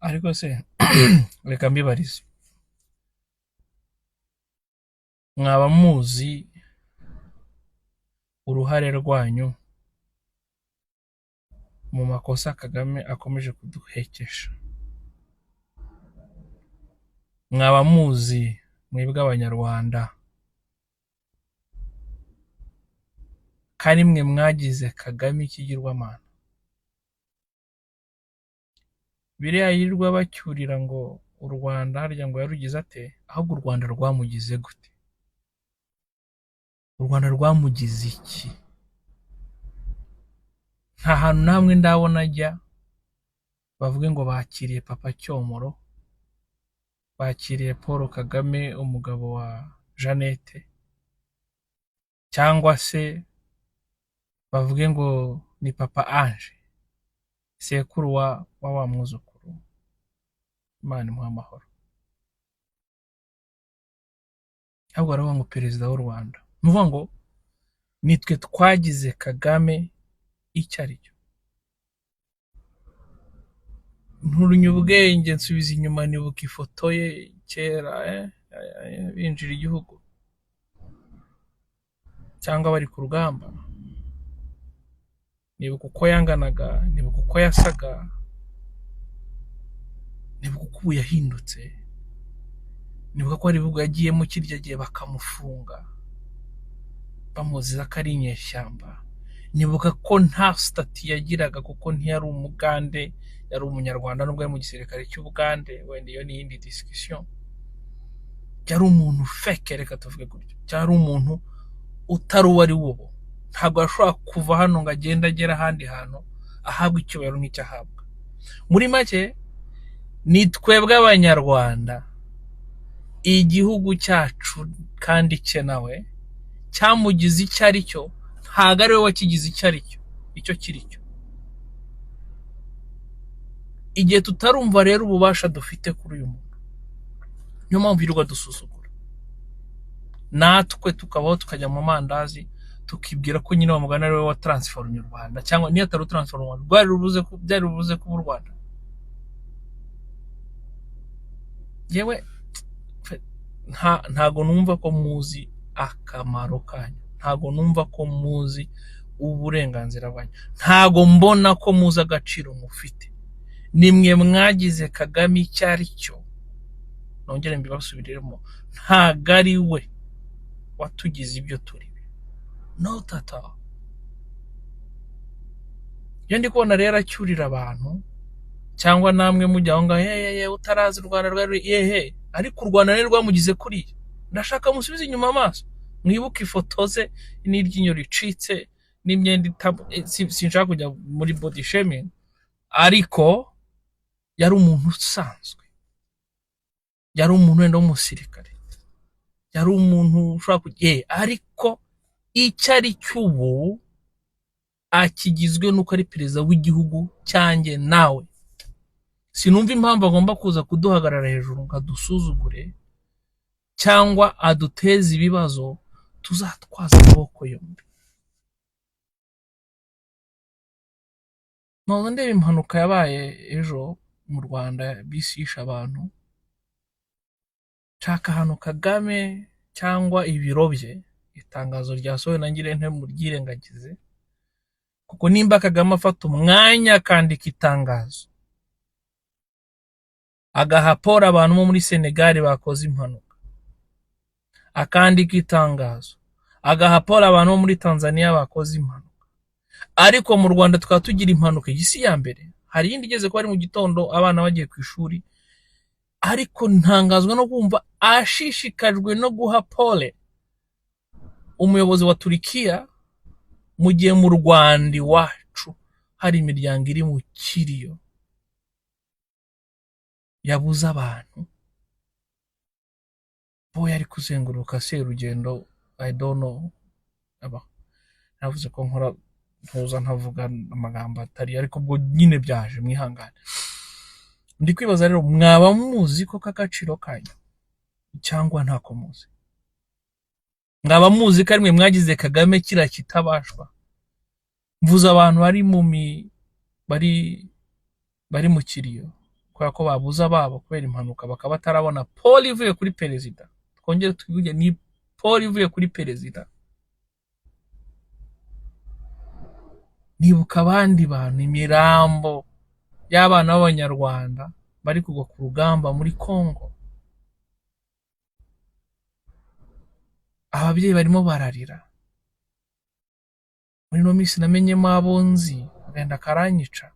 ariko se reka mbibarize, mwaba muzi uruhare rwanyu mu makosa Kagame akomeje kuduhekesha? Mwaba muzi mwebwe abanyarwanda kandi mwe mwagize Kagame ikigirwamana? Biriya yirirwa bacyurira ngo u Rwanda harya ngo yarugize ate, ahubwo u Rwanda rwamugize gute? U Rwanda rwamugize iki? Nta hantu namwe ndabona ajya bavuge ngo bakiriye papa Cyomoro, bakiriye Paul Kagame umugabo wa Jeannette, cyangwa se bavuge ngo ni papa Ange sekuru wa mwuzukuru. Imana imuha amahoro. Ahubwo baravuga ngo perezida w'u Rwanda, nuvuga ngo nitwe twagize Kagame icyo ari cyo. Nturunye ubwenge nsubiza inyuma nibuka ifoto ye kera binjira igihugu cyangwa bari ku rugamba, nibuka uko yanganaga, nibuka uko yasaga, nibuka uko ubu yahindutse, nibuka ko hari ibihugu yagiyemo kirya gihe bakamufunga bamuziza ko ari inyeshyamba, nibuka ko nta stati yagiraga kuko ntiyari umugande, yari umunyarwanda nubwo ari mu gisirikare cy'Ubugande, wenda iyo ni iyindi discussion. Yari umuntu feke, reka tuvuge gutyo, cyari umuntu utari uwo ari wo. Ntabwo ashobora kuva hano ngo agenda agera ahandi hantu ahabwa icyubahiro nk'icyo ahabwa. Muri make ni twebwe abanyarwanda, igihugu cyacu kandi cye nawe cyamugize icyo ari cyo, ntabwo ari we wakigize icyo ari cyo, icyo kiri cyo. Igihe tutarumva rero ububasha dufite kuri uyu muntu, niyo mpamvu yirirwa dusuzugura, natwe tukabaho tukajya mu mandazi tukibwira ko nyine wamugana ari we wa transformye u Rwanda, cyangwa niyo atari transformye u Rwanda, byari rubuze kuba u Rwanda. Yewe ntago numva ko muzi akamaro kanyu, ntago numva ko muzi uburenganzira bwanyu, ntago mbona ko muzi agaciro mufite. Nimwe mwagize Kagame icyo ari cyo, nongere mbibasubiriremo, ntago ari we watugize ibyo turi, not at all. Iyo ndi kubona rero acyurira abantu, cyangwa namwe mujya aho ngaho utarazi u Rwanda rwari ariko u Rwanda rero rwamugize kuriya, ndashaka musubize inyuma amaso, mwibuke ifoto ze n'iryinyo ricitse n'imyenda sinshaka kujya muri body shaming, ariko yari umuntu usanzwe, yari umuntu wenda w'umusirikare, yari umuntu ushobora ariko icyo ari cy'ubu akigizwe nuko ari perezida w'igihugu cyanjye nawe. Sinumva impamvu agomba kuza kuduhagarara hejuru ngo adusuzugure cyangwa aduteze ibibazo tuzatwaza amaboko yombi. Ntabwo ndeba impanuka yabaye ejo mu Rwanda bisi yishe abantu, nshaka ahantu Kagame cyangwa ibiro bye, itangazo ryasohowe na Ngirente muryirengagize, kuko nimba Kagame afata umwanya akandika itangazo agaha Paul abantu bo muri Senegal bakoze impanuka, akandika itangazo agaha Paul abantu bo muri Tanzania bakoze impanuka, ariko mu Rwanda tukaba tugira impanuka y'isi ya mbere. Hari iyindi igeze ko ari mu gitondo abana bagiye ku ishuri, ariko ntangazwa no kumva ashishikajwe no guha Paul umuyobozi wa Turikiya, mu gihe mu Rwanda iwacu hari imiryango iri mu kiriyo yabuze abantu. Bo yari kuzenguruka Serugendo, I don't know, navuze ko nkora ntuza ntavuga amagambo atari, ariko ubwo nyine byaje mwihangane. Ndi kwibaza rero, mwaba muzi ko kagaciro kanyu cyangwa ntako muzi? Mwaba muzi ko ari mwe mwagize Kagame kira kitabashwa? Mvuze abantu bari mu kiriyo, kubera ko babuze ababo kubera impanuka, bakaba batarabona pole ivuye kuri perezida. Twongere twivuge, ni pole ivuye kuri perezida. Nibuka abandi bantu, imirambo y'abana b'abanyarwanda bari kugwa ku rugamba muri Congo. Ababyeyi barimo bararira. Muri no minsi namenyemo abo nzi, agahinda karanyica.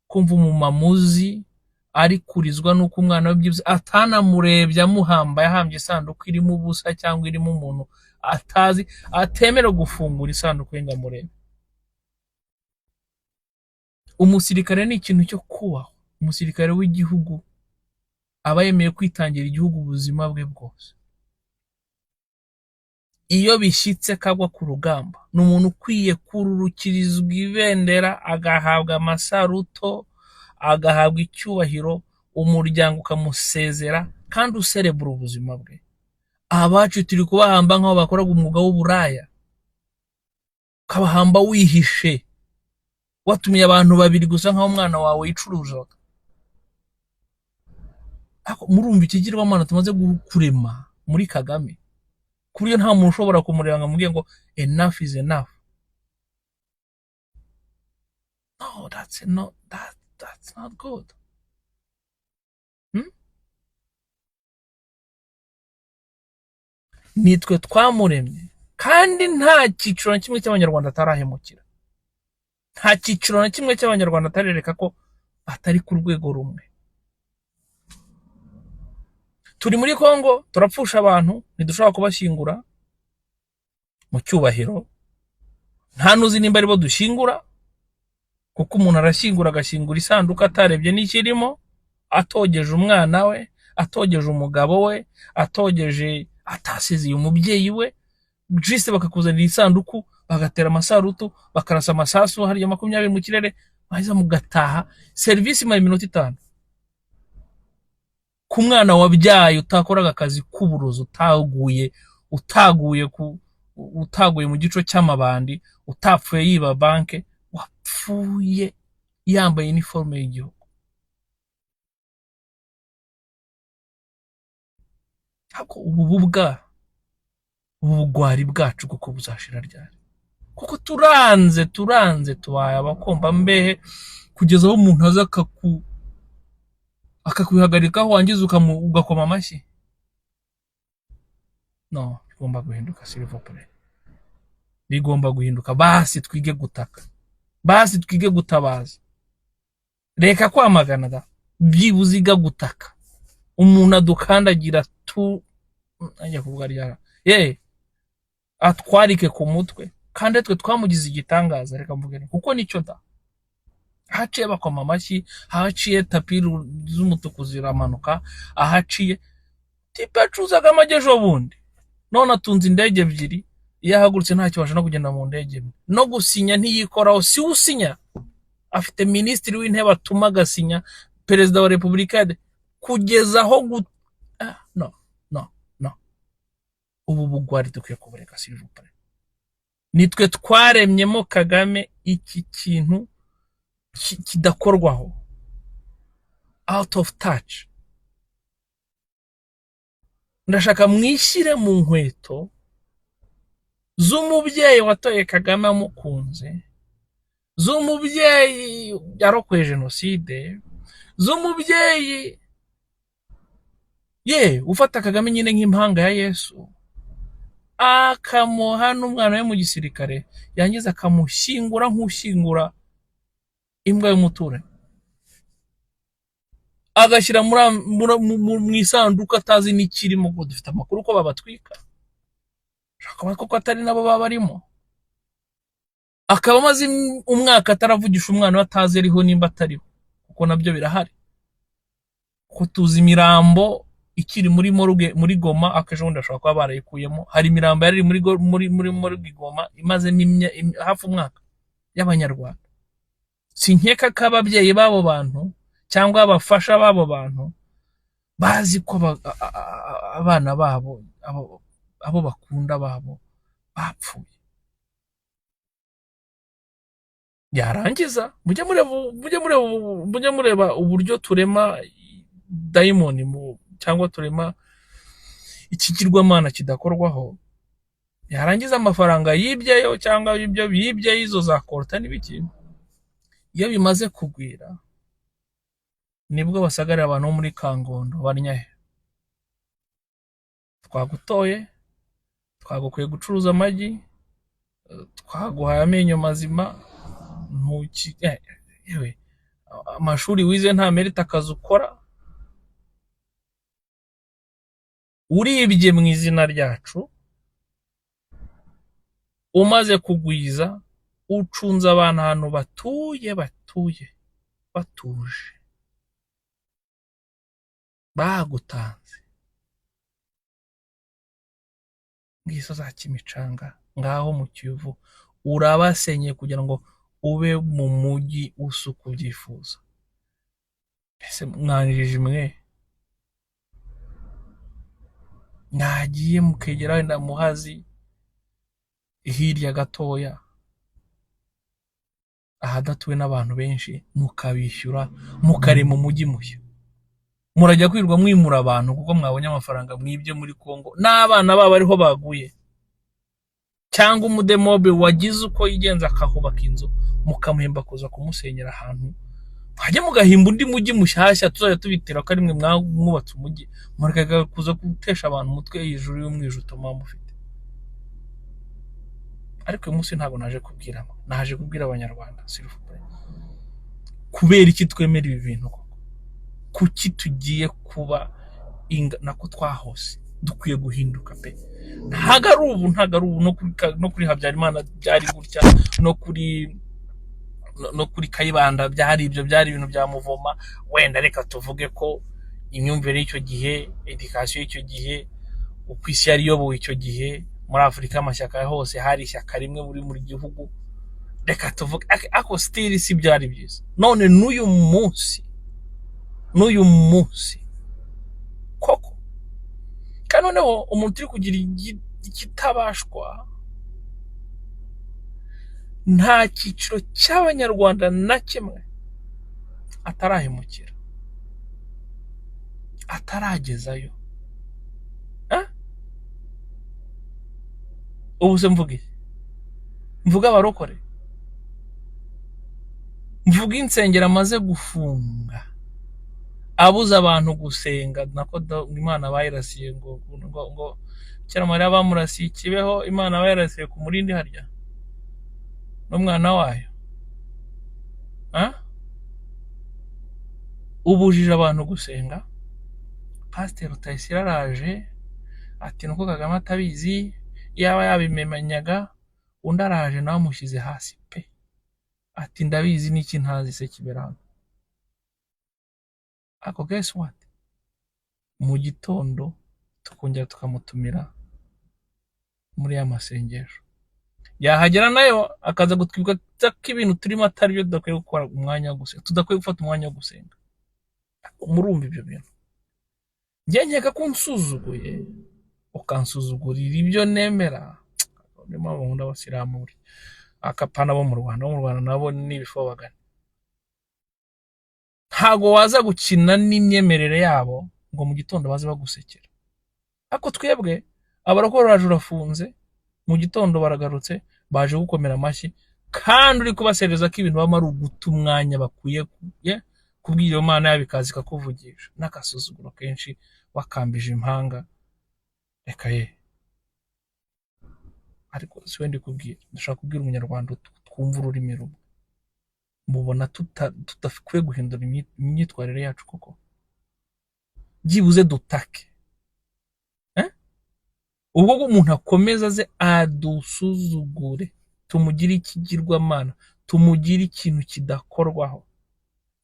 Kumva umumama uzi ari kurizwa nuko umwana we byibuze atanamurebye amuhamba, yahambye isanduku irimo ubusa cyangwa irimo umuntu atazi, atemerewe gufungura isanduku ye ngo amurebe. Umusirikare ni ikintu cyo kubaho. Umusirikare w'igihugu aba yemeye kwitangira igihugu ubuzima bwe bwose. Iyo bishyitse kagwa ku rugamba, ni umuntu ukwiye kururukirizwa ibendera, agahabwa amasaruto, agahabwa icyubahiro, umuryango ukamusezera kandi userebura ubuzima bwe. Abacu turi kubahamba nk'aho bakoraga umwuga w'uburaya, ukabahamba wihishe, watumiye abantu babiri gusa nk'aho umwana wawe yicuruzaga. Murumva ikigirwamana tumaze kurema muri Kagame, ku buryo nta muntu ushobora kumureba ngo amubwire ngo enough is enough. No, that's not good. Nitwe twamuremye kandi nta cyiciro na kimwe cy'abanyarwanda atarahemukira. Nta cyiciro na kimwe cy'abanyarwanda atarereka ko atari ku rwego rumwe. Turi muri Congo, turapfusha abantu, ntidushobora kubashyingura mu cyubahiro. Nta nuzi nimba aribo dushyingura, kuko umuntu arashyingura agashyingura isanduku atarebye n'ikirimo, atogeje umwana we, atogeje umugabo we, atogeje, atasezeye umubyeyi we. Juste bakakuzanira isanduku, bagatera amasarutu, bakarasa amasasu hariya 20 mu kirere, bahiza mugataha. Service imara iminota 5. Ku mwana wabyaye utakoraga akazi k'uburozi, utaguye mu gico cy'amabandi, utapfuye yiba banke, wapfuye yambaye uniforme y'igihugu. Hako ubugwari bwacu kuko buzashira ryari, kuko turanze tubaye abakomba mbehe, kugeza aho umuntu aza akakwihagarikaho wangiza ugakoma amashyi. No, bigomba guhinduka, s'il vous plaît. Bigomba guhinduka. Basi twige gutaka, basi twige gutabaza, reka kwamagana da, byibuziga gutaka. Umuntu adukandagira ajya kuvuga ryara atwarike ku mutwe, kandi twe twamugize igitangaza. Reka mvuge kuko nicyo da, haciye bakoma amashyi, haciye tapi z'umutuku ziramanuka, ahaciye tipe acuzaga amagejo bundi, none atunze indege ebyiri, iyo ahagurutse ntacyo basha no kugenda mu ndege, no gusinya ntiyikoraho. Si usinya, afite minisitiri w'intebe atuma agasinya, perezida wa repubulika kugeza aho no. Ubu bugwari dukwiye kubureka, s'il vous plaît. Nitwe twaremyemo Kagame iki kintu kidakorwaho, out of touch. Ndashaka mwishyire mu nkweto z'umubyeyi watoye Kagame amukunze, z'umubyeyi yarokoye jenoside, z'umubyeyi ufata Kagame nyine nk'impanga ya Yesu, akamuha n'umwana we mu gisirikare, yangiza akamushyingura nk'ushyingura imbwa y'umuturanyi, agashyira mu isanduku atazi n'ikirimo. Ngo dufite amakuru ko babatwika, shaka ko atari nabo baba barimo. Akaba amaze umwaka ataravugisha umwana we, atazi ariho nimba atariho, kuko nabyo birahari. Ko tuzi imirambo ikiri muri Goma, akejo wundi ashobora kuba barayikuyemo. Hari imirambo yari muri Goma imaze hafi umwaka y'abanyarwanda. Sinkeka ko ababyeyi babo bantu cyangwa abafasha babo bantu bazi ko abana babo, abo bakunda babo bapfuye. yarangiza mujye mureba uburyo turema dayimoni cyangwa turema ikigirwamana kidakorwaho, yarangiza amafaranga yibyeyo cyangwa ibyo bibye izo za korota n'ibiki, iyo bimaze kugwira nibwo basagarira abantu bo muri Kangondo barnyahe, twagutoye, twagukwiye gucuruza amagi, twaguhaye amenyo mazima, yewe amashuri wize nta merita akazi ukora, uribye mu izina ryacu, umaze kugwiza, ucunze abantu ahantu batuje batuje, bagutanze ngiso za Kimicanga ngaho mu Kivu, urabasenye kugira ngo ube mu mujyi usuka ubyifuza. Ese mwanjije mwe, mwagiye mukegera wenda Muhazi hirya gatoya ahadatuwe n'abantu benshi, mukabishyura, mukarema umujyi mushya, murajya kwirwa mwimura abantu kuko mwabonye amafaranga mwibye muri Kongo n'abana babo ariho baguye, cyangwa umudemobe wagize uko yigenza akahubaka inzu, mukamuhemba kuza kumusenyera ahantu, mwajya mugahimba undi mujyi mushyashya tuzajya tubitira ko ari mwe mwubatse umujyi, mureka kuza gutesha abantu umutwe hejuru y'umwijuto mufite. Ariko uyu munsi ntabwo naje kubwira abanyarwanda, kubera iki twemera ibi bintu koko, kuki tugiye kuba nako twahose, dukwiye guhinduka pe. Ntago ari ubu no kuri Habyarimana byari gutya, no kuri Kayibanda byari ibintu bya Muvoma, wenda reka tuvuge ko imyumvire y'icyo gihe, education y'icyo gihe, uko isi yari iyobowe icyo gihe, muri Afurika amashyaka hose hari ishyaka rimwe muri gihugu, reka tuvuge ako still si byari byiza. None n'uyu munsi koko kandi noneho umuntu uri kugira ikitabashwa, nta cyiciro cy'abanyarwanda na kimwe atarahemukira, ataragezayo. Ubu se mvuga abarokore, mvuga insengero amaze gufunga, abuza abantu gusenga, nako Imana bayirasiye ngo cyera Mariya bamurasiye Kibeho, Imana bayirasiye ku Murindi harya n'umwana wayo. Ubujije abantu gusenga. Pasteur Rutayisire araje ati nuko Kagame atabizi, yaba yabimemenyaga, undi araje nawe amushyize hasi pe, ati ndabizi n'iki ntazi se kibera hano. Ako guess what, mu gitondo tukongera tukamutumira muri ya masengesho, yahagera nayo akaza gutwibwa ko ibintu turimo atari byo, tudakwiye gukora umwanya wo gusenga, tudakwiye gufata umwanya wo gusenga. Murumva ibyo bintu? Njye nkeka ko unsuzuguye, ukansuzugurira ibyo nemera, niyo mpamvu nkunda abasilamu akapana bo mu Rwanda nabo n'ibifobagana. Ntago waza gukina n'imyemerere yabo ngo mu gitondo baze bagusekera. Ako twebwe abarokora baje urafunze, mu gitondo baragarutse baje gukomera amashyi, kandi uri kubasereza ko ibintu bamara uguta umwanya bakwiye kubwira Imana yabikazi kakuvugisha, n'akasuzuguro kenshi bakambije impanga. Reka ariko si wende kubwira, ndashaka kubwira umunyarwanda twumva ururimi rumwe, mubona tudakwiye guhindura imyitwarire yacu koko, byibuze dutake. Ubwo umuntu akomeza aze adusuzugure, tumugire ikigirwamana, tumugire ikintu kidakorwaho,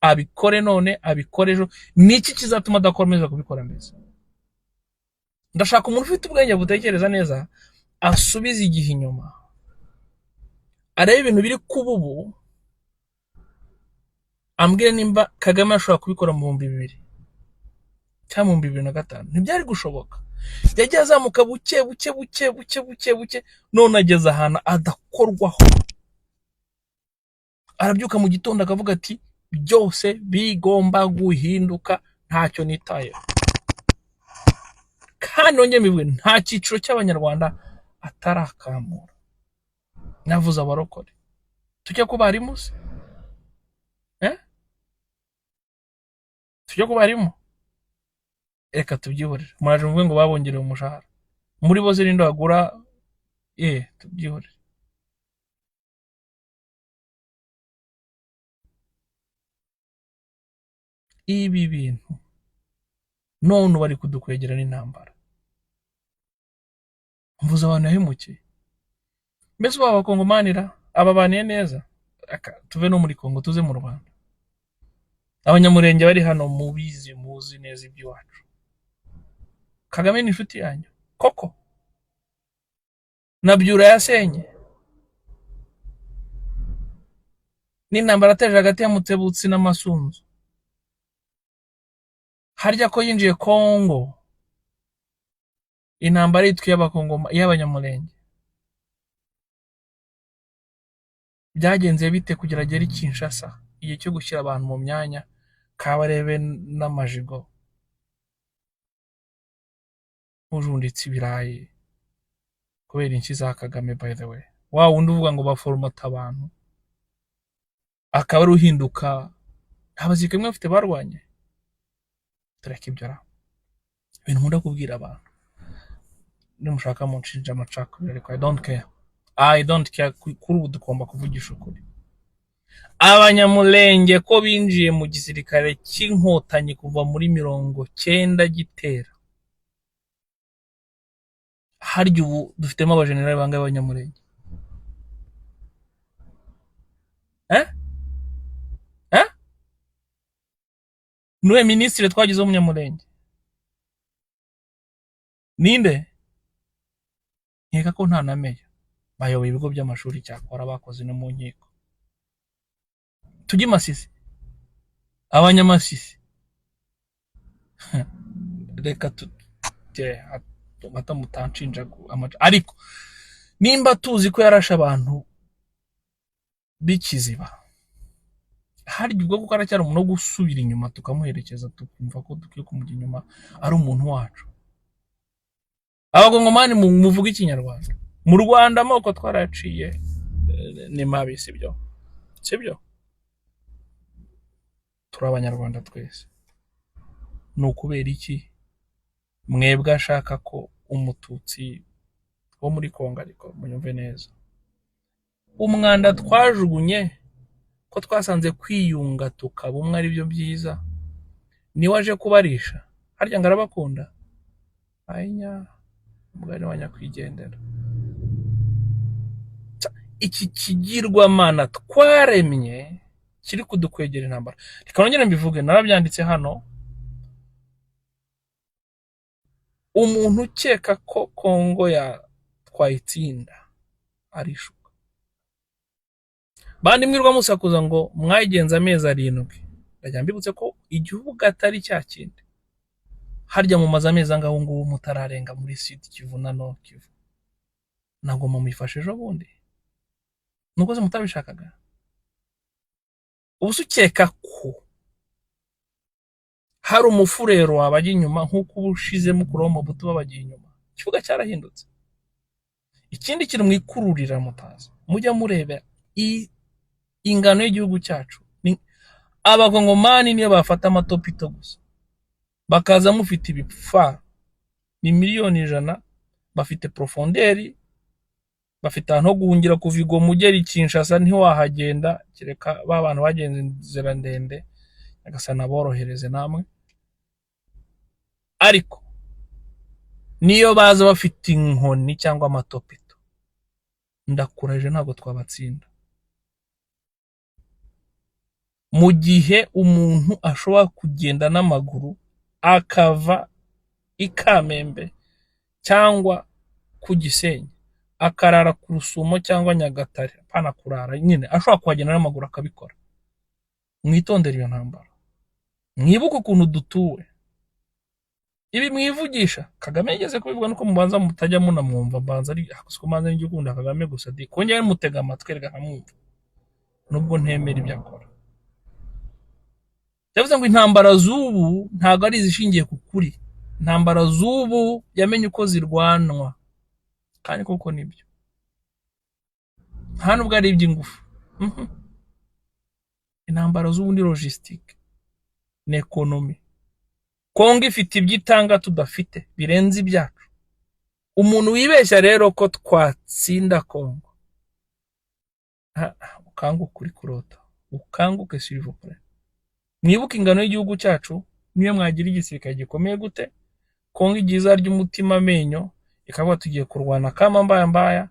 abikore none, abikore ejo, niki kizatuma adakomeza kubikora neza? Ndashaka umuntu ufite ubwenge butekereza neza, asubiza igihe inyuma, arebe ibintu biri kuba ubu, ambwire nimba Kagame ashobora kubikora mu 2000 cyangwa mu 2005. Ntibyari gushoboka. Yagiye azamuka buke, none ageze ahantu adakorwaho. arabyuka mu gitondo akavuga ati byose bigomba guhinduka, ntacyo nitayeho. kandi nongeye mbivuge, nta cyiciro cy'abanyarwanda atarakamura. navuze abarokore, tujya ku barimu se, tujya ku barimu, reka tubyihorere. muraje muvuge ngo babongerewe umushahara, muri bo zirinde bagura, tubyihorere. ibi bintu none bari kudukwegera n'intambara. mvuze abantu yahemukiye. mbese ubu abakongomanira ababaniye neza, tuve no muri Kongo tuze mu Rwanda. abanyamurenge bari hano mubizi, muzi neza iby'iwacu. Kagame ni inshuti yanyu koko? Nabyura yasenye n'intambara ateje hagati ya Mutebutsi n'Amasunzu, harya ko yinjiye Kongo intambara yitwa y'abanyamurenge. byagenze bite kugira agere i Kinshasa, igihe cyo gushyira abantu mu myanya, Kabarebe n'Amajigo mujunditse ibirayi kubera inki za Kagame. by the way, wa wundi uvuga ngo baforomata abantu akaba ari uhinduka, nta bazika mwe bafite barwanye. tureke ibyo ra ibintu nkunda kubwira abantu, nimushaka mu nshinja amacakubiri, ariko I don't care. kuri ubu tugomba kuvugisha ukuri. abanyamurenge ko binjiye mu gisirikare cy'inkotanyi kuva muri 90 gitera, harya ubu dufitemo abajenerali bangahe b'abanyamurenge? Nuwe minisitiri twagize w'umunyamurenge? Ninde? nkeka ko nta na meya. bayoboye ibigo by'amashuri cyakora, bakoze no mu nkiko. tujye Masisi, abanyamasisi reka mutanshinja ariko nimba tuzi ko yarashe abantu b'ikiziba, harya ubwo kuko aracyari umuntu wo gusubira inyuma tukamuherekeza, tukumva ko dukwiye kumujya inyuma, ari umuntu wacu. abagongomani muvuga ikinyarwanda, mu Rwanda amoko twaraciye ni mabi, sibyo? turi abanyarwanda twese. ni ukubera iki mwebwe ashaka ko umututsi wo muri Kongo, ariko munyumve neza, umwanda twajugunye ko twasanze kwiyunga tukaba umwe ari byo byiza, niwe aje kubarisha, harya ngo arabakunda? ayinya umugani wa nyakwigendera. iki kigirwamana twaremye kiri kudukwegera intambara. reka nongere mbivuge, narabyanditse hano. umuntu ukeka ko Kongo twayitsinda arishuka. bandi mwirwa musakuza ngo mwayigenza amezi 7, ndajya mbibutse ko igihugu atari cya kindi. harya mu maze amezi angaho ngubu mutararenga muri Sud Kivu na Nord Kivu, ntabwo mumifashe ejo bundi, nuko se mutabishakaga? ubusa ukeka ko hari umufurero wabajya inyuma nk'uko ubushizemo kuromo buto babagiye inyuma? ikibuga cyarahindutse. ikindi kiri mu ikururira mutazi, mujya mureba ingano y'igihugu cyacu. abagongomani niyo bafata amatopito gusa bakaza mufite ibipfa ni miliyoni 100, bafite profonderi, bafite ahantu ho guhungira kuva Goma ugera i Kinshasa ntiwahagenda, kereka ba bantu bagenze inzira ndende agasana borohereze namwe. ariko niyo baza bafite inkoni cyangwa amatopito, ndakuraje ntabwo twabatsinda. mu gihe umuntu ashobora kugenda n'amaguru akava i Kamembe cyangwa ku Gisenyi akarara ku Rusumo cyangwa Nyagatare, apana kurara nyine, ashobora kuhagenda n'amaguru akabikora. mwitondere iyo ntambara, mwibuke ukuntu dutuwe. ibi mwivugisha Kagame yigeze kubivuga, nuko mubanza mutajya munamwumva, mbanza ari akusiko manza n'igikunda Kagame gusa, kongera mutega amatwi rega nkamwumva. nubwo ntemera ibyo akora. Yavuze ngo intambara z'ubu ntabwo ari izishingiye ku kuri, intambara z'ubu yamenye uko zirwanwa, kandi koko nibyo, nta nubwo ari iby'ingufu. Intambara z'ubu ni logistique, ni ekonomi. Kongo ifite ibyo itanga tudafite birenze ibyacu. Umuntu wibeshya rero ko twatsinda Kongo, ukanguke kuri kurota, ukanguke s'il vous plaît. Mwibuke ingano y'igihugu cyacu, niyo mwagira igisirikare gikomeye gute, Kongo igiza ry'umutima amenyo ikavuga tugiye kurwana kama mbaya,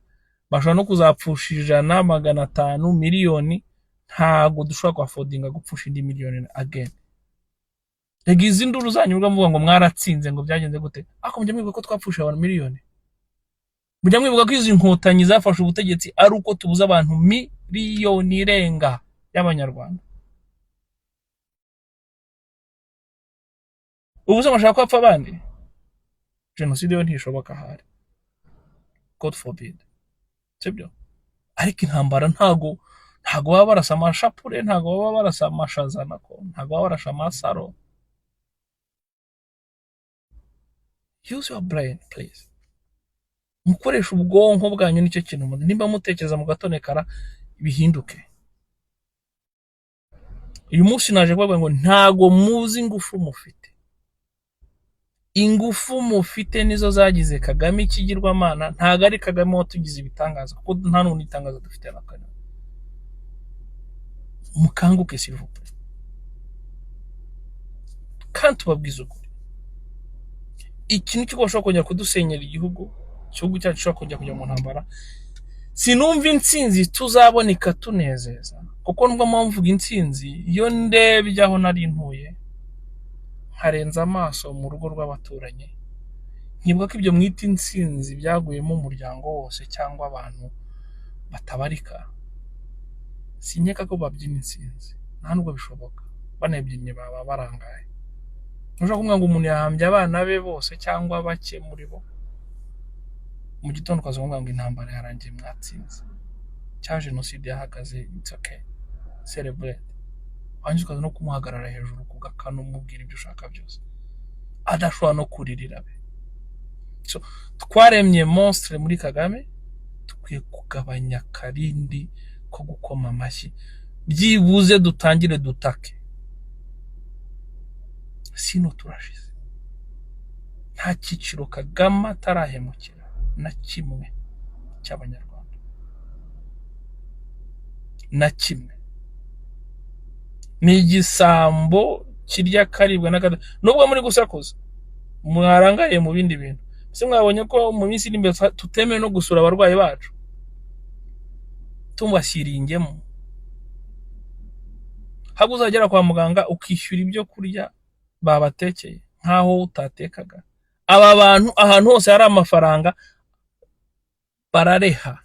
bashobora no kuzapfusha 100, 500, miliyoni, ntago dushobora kwafodinga gupfusha indi miliyoni again. Yagize induru zanyurwa muvuga ngo mwaratsinze, ngo byagenze gute? Ako mujya mwibuka ko twapfusha abantu miliyoni? Mujya mwibuka ko izi nkotanyi zafashe ubutegetsi ari uko tubuza abantu miliyoni irenga y'abanyarwanda? Ubu se mashaka kwapfa abandi? Genocide yo ntishoboka ahari, God forbid, sibyo? Ariko intambara ntago baba barasa amashapure, ntago baba barasa amashaza, nako ntago baba barasa amasaro. Use your brain please, mukoresha ubwonko bwanyu, nicyo kintu nimba mutekereza mugatonekara bihinduke. Uyu munsi naje kuvuga ngo ntago muzi ingufu mufite. Ingufu mufite nizo zagize Kagame ikigirwamana, ntago ari Kagame watugize ibitangaza, kuko nta n'undi itangaza dufite nakane. Mukanguke s'il vous plaît, kandi tubabwiza ukuri. Ikintu cyo bashobora kongera kudusenyera igihugu cyacu, cyo kongera kujya mu ntambara. Sinumva intsinzi tuzaboneka tunezeza, kuko nubwo mvuga intsinzi, iyo ndebye aho nari ntuye harenza amaso mu rugo rw'abaturanyi, nkibuka ko ibyo mwita intsinzi byaguyemo umuryango wose cyangwa abantu batabarika. Sinyeka ko babyina intsinzi, nta nubwo bishoboka. Banebyinnye baba barangaye. Ntushobora kumwe ngo umuntu yahambye abana be bose cyangwa bake muri bo, mu gitondo ukaza kumwe ngo intambara yarangiye mwatsinze, cya genocide yahagaze, it's okay, celebrate. Wanjye ukaza no kumuhagarara hejuru kugakana umubwira ibyo ushaka byose, adashobora no kuririra be. So twaremye monstre muri Kagame, tukwiye kugabanya karindi ko gukoma amashyi, byibuze dutangire dutake, sino turashize. Nta cyiciro Kagame atarahemukira na kimwe cy'abanyarwanda, na kimwe. Ni igisambo kirya karibwa n'akada. Nubwo muri gusakuza mwarangaye mu bindi bintu, se mwabonye ko mu minsi iri imbere tutemewe no gusura abarwayi bacu, tumwashyiringemo. Haba uzagera kwa muganga ukishyura ibyo kurya babatekeye nkaho utatekaga. Aba bantu ahantu hose hari amafaranga barareha.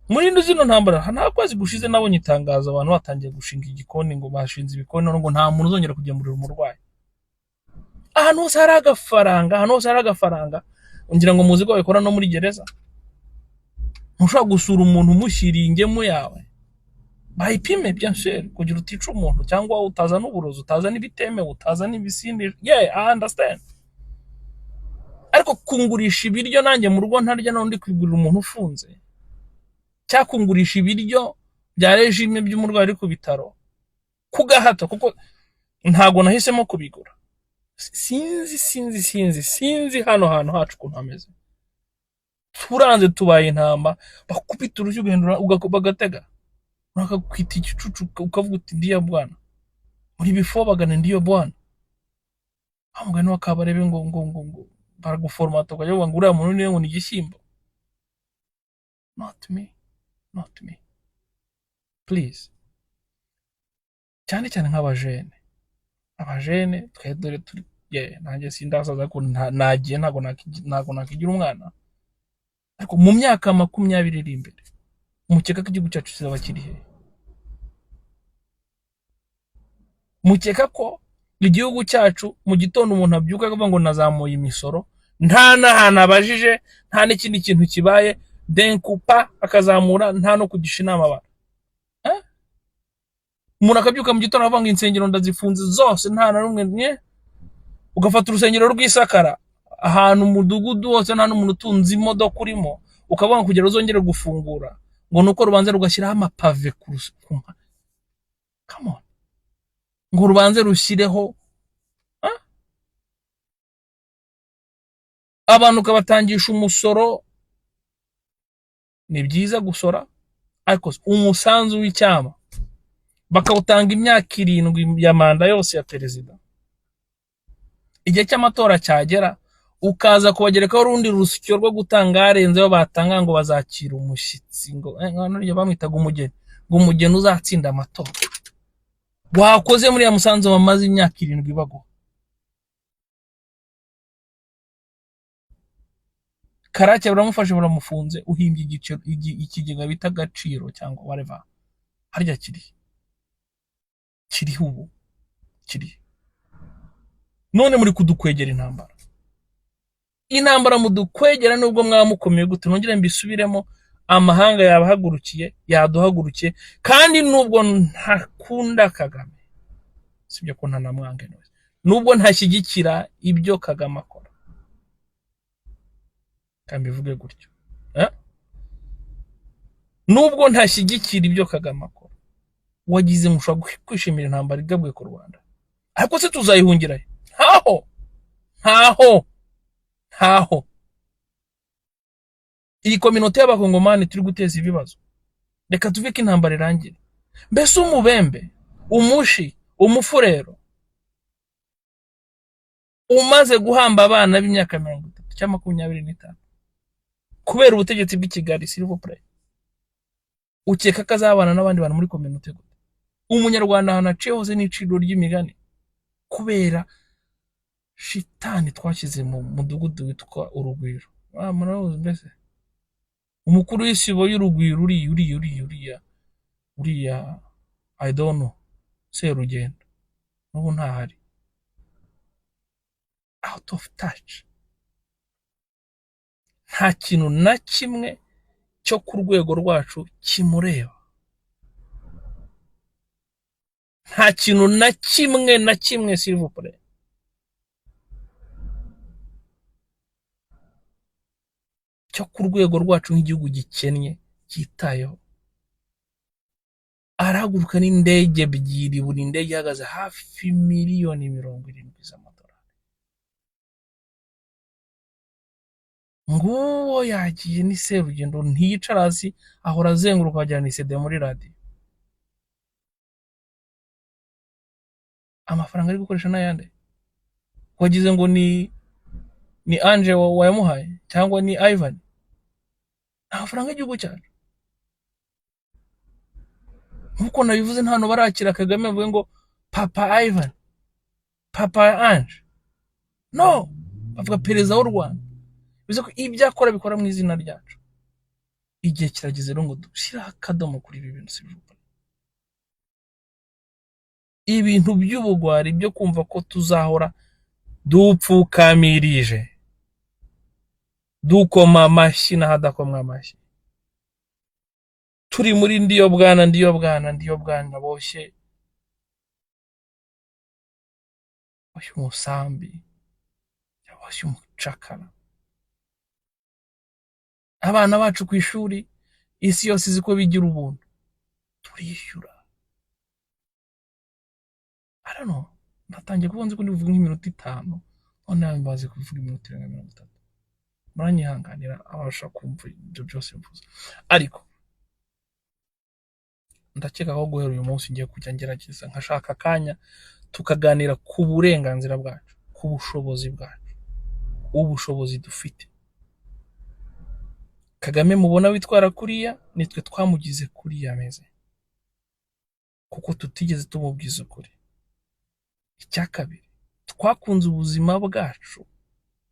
Muri zino ntambara nta kwezi gushize nabonye itangazo abantu batangiye gushinga igikoni, ngo bashinze ibikoni ngo nta muntu uzongera kugemurira umurwayi. Ahantu hose hari agafaranga, ahantu hose hari agafaranga. Ngira ngo muzi ko babikora no muri gereza. Ntushobora gusura umuntu umushyiriingemo yawe, bayipime bien sûr, kugira utica umuntu cyangwa utazana uburozi, utazana ibitemewe, utazana ibisindisha. Yeah, I understand. Ariko kungurisha ibiryo nanjye mu rugo ntarya, n'undi kwigurira umuntu ufunze, cyakungurisha ibiryo bya regime by'umurwayi ari ku bitaro kugahato, kuko ntago nahisemo kubigura. Sinzi hano hantu hacu ukuntu hameze. Turanze tubaye intamba, bakubita urushyi ugahendura bagatega, bakakwita igicucu ukavuga uti ndiya bwana, muri bifo bagana ndiyo bwana. Hamugani wakabarebe ngo baraguformata ukajya ngo uriya muntu niwe ngo ni igishyimbo. Not me please. Cyane nk'abajene, twe dore turi nanjye sindasaza ko nagiye ntago nakigira umwana, ariko mu myaka 20 iri imbere mukeka ko igihugu cyacu kizaba kiri he? Mukeka ko igihugu cyacu mu gitondo umuntu abyuka akavuga ngo nazamuye imisoro, nta n'ahantu abajije, nta n'ikindi kintu kibaye, denkupa akazamura nta no kugisha inama abantu. Umuntu akabyuka mu gitondo avuga ngo insengero ndazifunze zose nta na rumwe nye, ugafata urusengero rw'Isakara ahantu umudugudu wose nta n'umuntu utunze imodoka urimo, ukavuga kugira uzongere gufungura ngo nuko rubanze rugashyiraho amapave ku come on, ngo rubanze rushyireho abantu ukabatangisha umusoro. Ni byiza gusora, ariko umusanzu w'icyama bakawutanga imyaka 7 ya manda yose ya perezida. Igihe cy'amatora cyagera ukaza kubagerekaho urundi rusyo rwo gutanga arenzeho batanga ngo bazakira umushyitsi, ngo none bamwitaga umugeni, ngo umugeni uzatsinda amatora. Wakoze muri ya musanzu bamaze imyaka 7 bago. Karake baramufashe baramufunze, uhimbye ikigega bita Agaciro cyangwa whatever. Harya kiriho ubu kiri none muri kudukwegera intambara mudukwegera, nubwo mwamukomeye gute nongere mbisubiremo, amahanga yabahagurukiye yaduhagurukiye, kandi nubwo ntakunda Kagame, sibyo ko ntanamwange nose, nubwo ntashyigikira ibyo Kagame akora, kandi bivuge gutyo, nubwo ntashyigikira ibyo Kagame akora, wagize mushobora kwishimira intambara igabwe ku Rwanda, ariko se tuzayihungirayo? Ntaho. Iyi kominote y'abakongomani turi guteza ibibazo, reka tuve ko intambara irangire. Mbese umubembe, umushi, umufurero umaze guhamba abana b'imyaka 30 cyangwa 25 kubera ubutegetsi bw'i Kigali, s'il vous plaît, ukeka kazabana n'abandi bantu muri kominote gute? Umunyarwanda hanaciye hose n'iciro ry'imigani kubera shitani twashyize mu mudugudu witwa Urugwiro. Murabuze mbese umukuru w'isibo y'Urugwiro uriya I don't know, Serugendo n'ubu ntahari, out of touch. Nta kintu na kimwe cyo ku rwego rwacu kimureba, nta kintu na kimwe s'il vous plaît. Cyo ku rwego rwacu nk'igihugu gikennye cyitayeho. Arahaguruka n'indege ebyiri, buri ndege ihagaze hafi miliyoni 70 z'amadolari. Nguwo yagiye ni Serugendo, ntiyicara hasi, ahora azenguruka wajyana isede muri radio. Amafaranga ari gukoresha n'ayande, wagize ngo ni Ange wayamuhaye cyangwa ni Ivan? Amafaranga y'igihugu cyacu. Nkuko nabivuze, nta no barakira Kagame avuga ngo Papa Ivan, Papa Ange, no, bavuga perezida w'u Rwanda. Bivuze ko ibyo akora bikora mu izina ryacu. Igihe kirageze rero ngo dushyira akadomo kuri ibi bintu, sivuga ibintu by'ubugwari byo kumva ko tuzahora dupfukamirije, dukoma amashyi n'ahadakomwa amashyi, turi muri ndiyo bwana boshye umusambi, boshye umucakara. Abana bacu ku ishuri isi yose izi ko bigira ubuntu, turishyura. I don't know, natangiye kubonza ko ndivuga nk'iminota 5, none mbaze kuvuga iminota 30. Muranyihanganira abasha kumva ibyo byose mvuze, ariko ndakeka ko guhera uyu munsi ngiye kujya ngerageza nkashaka akanya tukaganira ku burenganzira bwacu, ku bushobozi bwacu, ubushobozi dufite. Kagame mubona witwara kuriya, nitwe twamugize kuriya meze, kuko tutigeze tumubwiza ukuri. Icyakabiri, twakunze ubuzima bwacu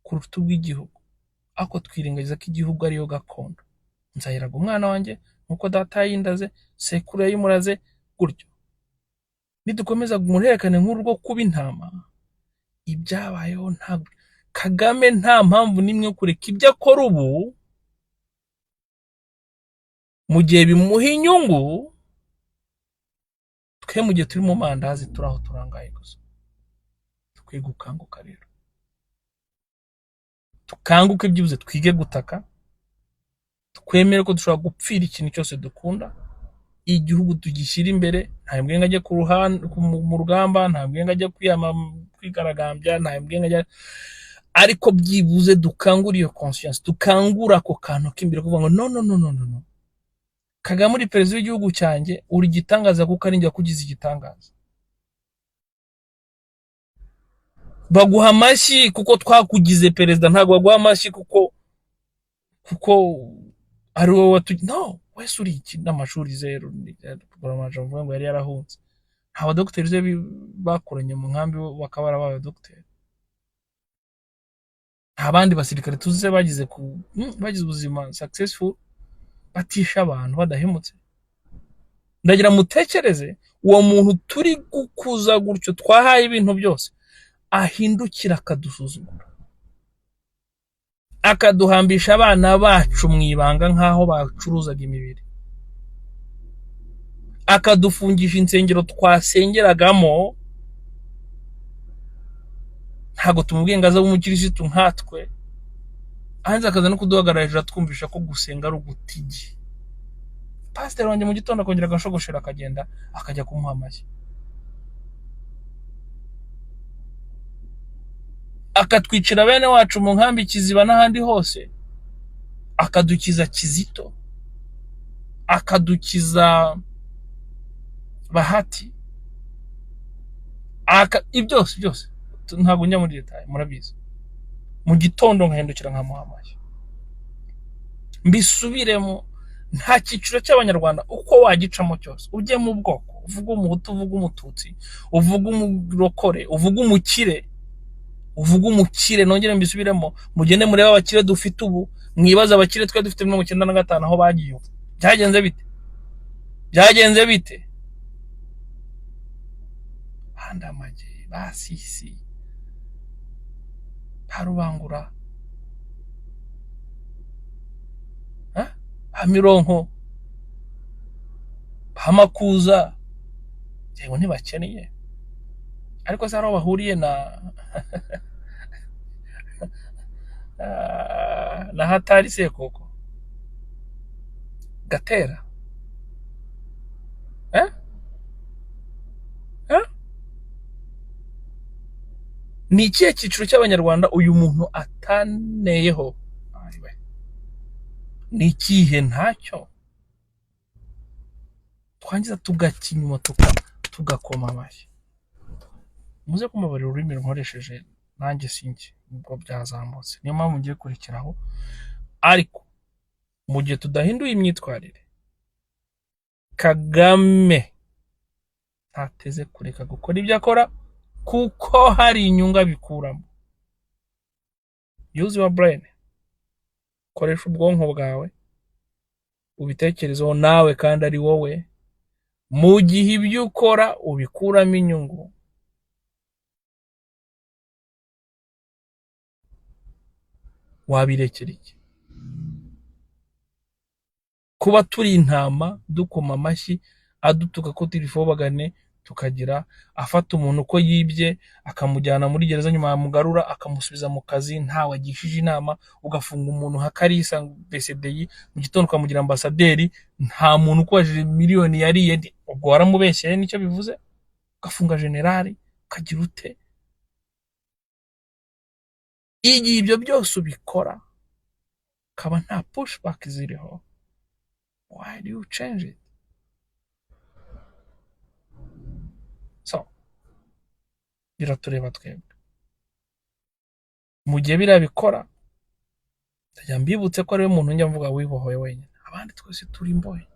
kuruta ubw'igihugu, ako twirengagiza ko igihugu ariyo gakondo. Nzahiraga umwana wanjye nkuko data yindaze, sekuru yayimuraze gutyo. Nidukomeza murerekane nk'uru rwo kuba intama, ibyabayeho ntabwo Kagame nta mpamvu nimwe yo kureka ibyo akora ubu mu gihe bimuha inyungu, twe mu gihe turi mu mandazi turi aho turangaye gusa. Dukwiye gukanguka rero, tukanguke byibuze twige gutaka, twemere ko dushobora gupfira ikintu cyose dukunda, igihugu tugishyira imbere. Nta mbwenga ajya mu rugamba, nta mbwenga ajya kwigaragambya, nta mbwenga ajya, ariko byibuze dukangura iyo conscience, dukangura ako kantu k'imbere kuvuga ngo no no no no no, Kagame uri perezida w'igihugu cyanjye, uri igitangaza kuko ari njye wakugize igitangaza. Baguha amashyi kuko twakugize perezida, ntabwo baguha amashyi kuko ari wowe no, wese uri iki n'amashuri zero, amajambo mvuga ngo yari yarahunze. Nta badogiteri ze bakoranye mu nkambi bakaba barabaye abadogiteri. Nta bandi basirikare tuzi bagize ubuzima successful batisha abantu badahemutse. Ndagira mutekereze uwo muntu turi gukuza gutyo, twahaye ibintu byose, ahindukira akadusuzugura, akaduhambisha abana bacu mu ibanga nk'aho bacuruzaga imibiri, akadufungisha insengero twasengeragamo. Ntabwo tumubwiye ngo aze w'umukirisitu nkatwe, hanze akaza no kuduhagarara hejuru atwumvisha ko gusenga ari ugutigi. Pasiteri wanjye mu gitondo akongera agashogoshera akagenda akajya kumuha amashyi, akatwicira bene wacu mu nkambi Kiziba n'ahandi hose, akadukiza Kizito, akadukiza Bahati, byose ntabwo njya muri detail, murabizi. Mu gitondo nkahindukira nkamuha amashyi. Mbisubiremo, nta cyiciro cy'abanyarwanda uko wagicamo cyose, ujye mu bwoko, uvuga umuhutu, uvuga umututsi, uvuga umurokore, uvuga umukire, nongere mbisubiremo, mugende murebe abakire dufite ubu, mwibaza abakire twe dufite 95 aho bagiye. Byagenze bite? Bandamage, Basisi, Barubangura, Hamironko, Hamakuza, yewe ntibakeneye, ariko se aho bahuriye na Hatari Sekoko, Gatera, ni ikihe cyiciro cy'abanyarwanda uyu muntu ataneyeho? Ni ikihe? Ntacyo. Twangiza tugakinyuma tugakoma amashyi. Muze kumubarira ururimi nkoresheje, nanjye sinjye ubwo byazamutse, niyo mpamvu ngiye kurikiraho. Ariko mu gihe tudahinduye imyitwarire, Kagame ntateze kureka gukora ibyo akora kuko hari inyungu abikuramo. Use your brain, koresha ubwonko bwawe ubitekerezeho nawe, kandi ari wowe. Mu gihe ibyo ukora ubikuramo inyungu, wabirekera iki? Kuba turi intama dukoma amashyi adutuka ko tirifobagane, tukagira afata umuntu uko yibye akamujyana muri gereza, nyuma yamugarura akamusubiza mu kazi ntawe agishije inama, ugafunga umuntu nka Kalisa BCDI mu gitondo ukamugira ambasaderi, nta muntu ukubajije miliyoni yariye, ubwo waramubeshyeye nicyo bivuze. Ugafunga generali, ukagira ute? Igihe ibyo byose ubikora kaba nta pushback ziriho, why do you change it? So biratureba twebwe. Mu gihe birabikora, ndajya mbibutse ko ari we muntu njya mvuga wibohoye wenyine, abandi twese turi imbohe.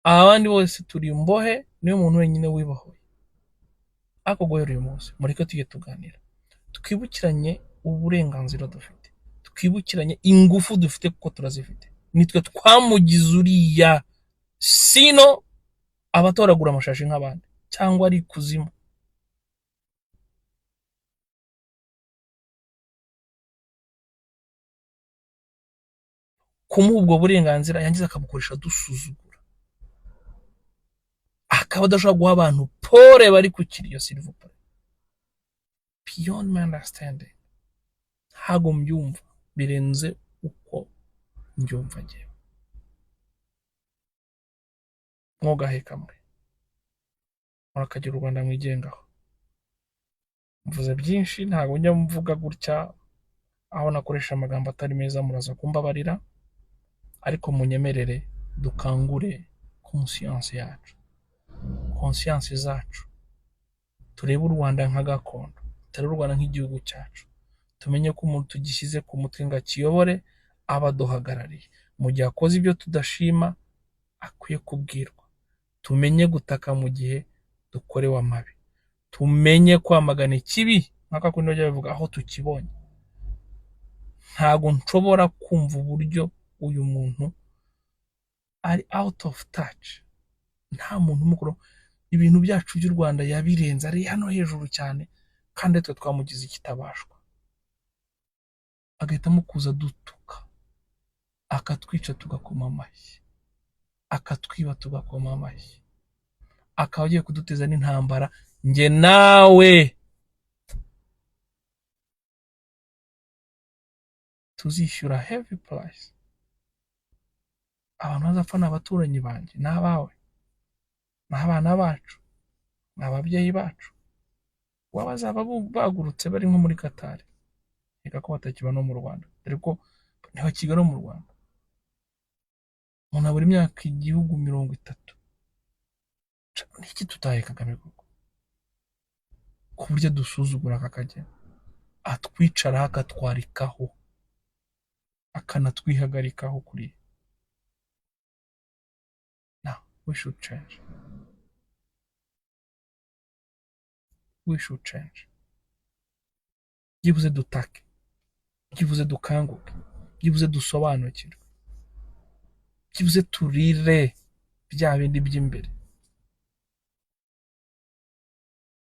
Abandi bose turi imbohe, niwe muntu wenyine wibohoye. Ako guhera uyu munsi mureke tujye tuganira, twibukiranye uburenganzira dufite, twibukiranye ingufu dufite kuko turazifite. Nitwe twamugize uriya, sino abatoragura amashashi nk'abandi cyangwa ari kuzimu. kumuha ubwo burenganzira yangiza akabukoresha dusuzugura, akaba adashobora guha abantu pole bari ku kiriyo silivupure. Beyond my understanding. Ntago mbyumva, birenze uko mbyumva njyewe. Mwogahe kamwe murakagira u Rwanda mwigengaho. Mvuze byinshi, ntago njya mvuga gutya aho nakoresha amagambo atari meza, muraza kumbabarira, ariko munyemerere dukangure conscience yacu, conscience zacu, turebe u Rwanda nka gakondo, turebe u Rwanda nk'igihugu cyacu, tumenye ko umuntu tugishyize ku mutwe ngo akiyobore aba aduhagarariye. Mu gihe akoze ibyo tudashima akwiye kubwirwa. Tumenye gutaka mu gihe dukorewe amabi, tumenye kwamagana ikibi nk'aka kundi bajya bavuga aho tukibonye. Ntago nshobora kumva uburyo uyu muntu ari out of touch, nta muntu mukuru. Ibintu byacu by'u Rwanda yabirenze, ari hano hejuru cyane, kandi twe twamugize ikitabashwa, agahitamo kuza dutuka, akatwica tugakoma amashyi, akatwiba tugakoma amashyi, akaba agiye kuduteza n'intambara njye nawe. Tuzishyura heavy price. Abantu bazapfa ni abaturanyi banjye, ni abawe, ni abana bacu, ni ababyeyi bacu. Wabazaba bagurutse bari nko muri Qatar, reka ko batakiba no mu Rwanda, dore ko ntibakiga no mu Rwanda. Umuntu abura imyaka igihugu 30. Niki tutaye Kagame koko ku buryo dusuzugura kakajya atwicaraho akatwarikaho akanatwihagarikaho kuri. Now we should change. We should change. Byibuze dutake, byibuze dukanguke, byibuze dusobanukirwe, byibuze turire bya bindi by'imbere,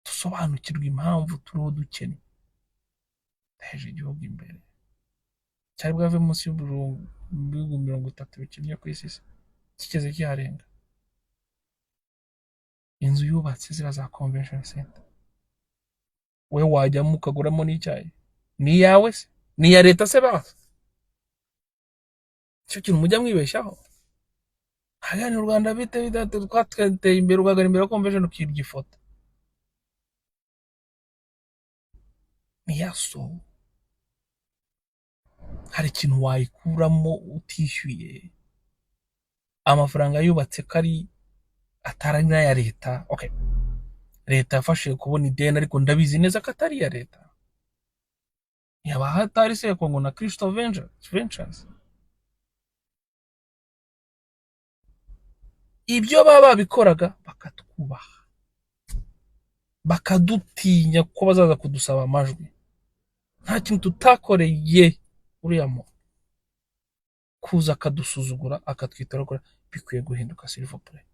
dusobanukirwe impamvu turiho dukennye. Heje igihugu imbere cyari bwave munsi y'ibihugu 30 bikennye ku isi, kigeze kiharenga. Inzu yubatse zira za convention center, we wajyamo ukaguramo n'icyayi, ni yawe se, ni ya leta se basa? Cyo kintu mujya mwibeshyaho. Hagani u Rwanda bite twateye imbere, ugagara imbere ya convention ukirya ifoto. Ni yaso. Hari ikintu wayikuramo utishyuye amafaranga yubatse kari atari n'aya leta. Okay, leta yafashije kubona ideni, ariko ndabizi neza ko atari ya leta. Yaba hatari se Kongo na Crystal Ventures. Ibyo baba bikoraga bakatwubaha, bakadutinya ko bazaza kudusaba amajwi. Nta kintu tutakoreye uriya mo kuza akadusuzugura akatwitara, bikwiye guhinduka silivopure.